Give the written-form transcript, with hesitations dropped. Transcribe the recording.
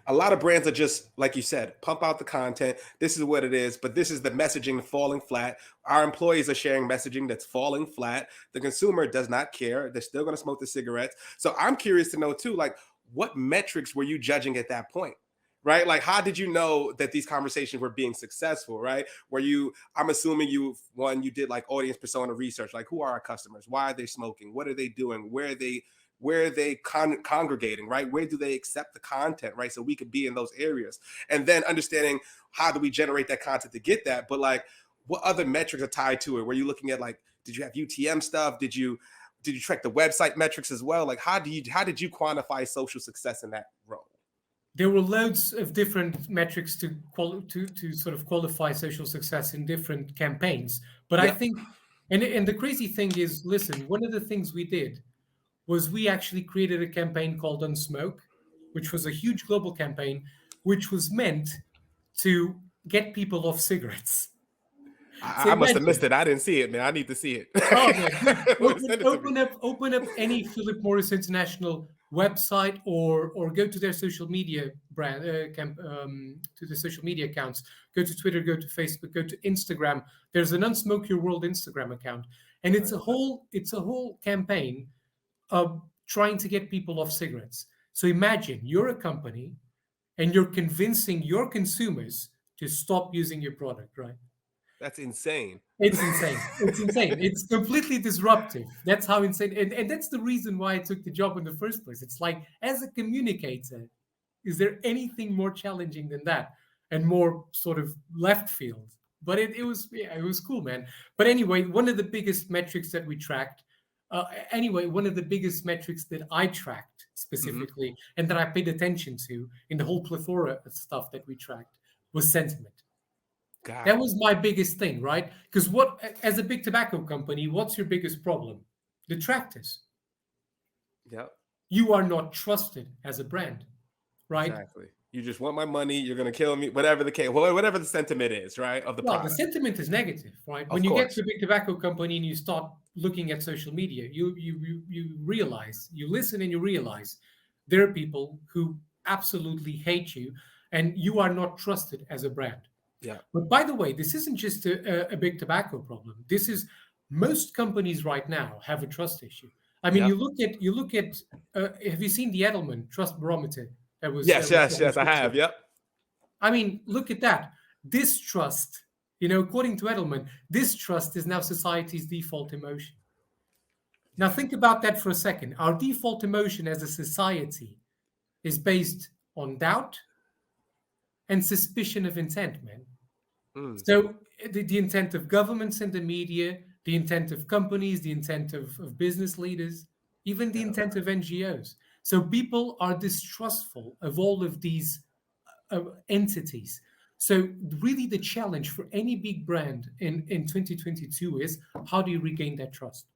a lot of brands are just, like you said, pump out the content. This is what it is, but this is the messaging falling flat. Our employees are sharing messaging that's falling flat. The consumer does not care. They're still going to smoke the cigarettes. So I'm curious to know too, like, what metrics were you judging at that point? Right? Like, how did you know that these conversations were being successful? Right? Were you, I'm assuming you did like audience persona research, like who are our customers? Why are they smoking? What are they doing? Where are they congregating, right? Where do they accept the content, right? So we could be in those areas. And then understanding how do we generate that content to get that. But like, what other metrics are tied to it? Were you looking at like, did you have UTM stuff? Did you track the website metrics as well? Like, how did you quantify social success in that role? There were loads of different metrics to sort of qualify social success in different campaigns. But I Yep. think, and the crazy thing is, listen, one of the things we did was we actually created a campaign called Unsmoke, which was a huge global campaign, which was meant to get people off cigarettes. So I must have missed imagine, it. I didn't see it, man. I need to see it. oh man, dude, Send it to me. open up any Philip Morris International website or go to their social media to the social media accounts. Go to Twitter, go to Facebook, go to Instagram. There's an Unsmoke Your World Instagram account, and it's a whole campaign of trying to get people off cigarettes. So imagine you're a company and you're convincing your consumers to stop using your product, right? That's insane. It's insane. It's insane. It's completely disruptive. That's how insane. And that's the reason why I took the job in the first place. It's like, as a communicator, is there anything more challenging than that and more sort of left field? But it was cool, man. But anyway, one of the biggest metrics that we tracked, one of the biggest metrics that I tracked Hmm. specifically and that I paid attention to in the whole plethora of stuff that we tracked was sentiment. Got That it. was my biggest thing, right? Because what, as a big tobacco company, what's your biggest problem? Detractors. Yep. You are not trusted as a brand, right? Exactly. You just want my money. You're gonna kill me. Whatever the case, whatever the sentiment is, right, of the Well, the product. sentiment is negative, right? Of When you get to course. a big tobacco company and you start looking at social media, you realize, you listen and you realize there are people who absolutely hate you, and you are not trusted as a brand. Yeah. But by the way, this isn't just a big tobacco problem. This is most companies right now have a trust issue. I mean, Yep. you look at. Have you seen the Edelman Trust Barometer that Yes. was Yes. Yes. published I this have. year? Yep. I mean, look at that. Distrust. According to Edelman, distrust is now society's default emotion. Now think about that for a second. Our default emotion as a society is based on doubt and suspicion of intent, man. Mm. So the intent of governments and the media, the intent of companies, the intent of business leaders, even the Yeah. intent of NGOs. So people are distrustful of all of these entities. So really the challenge for any big brand in 2022 is, how do you regain that trust?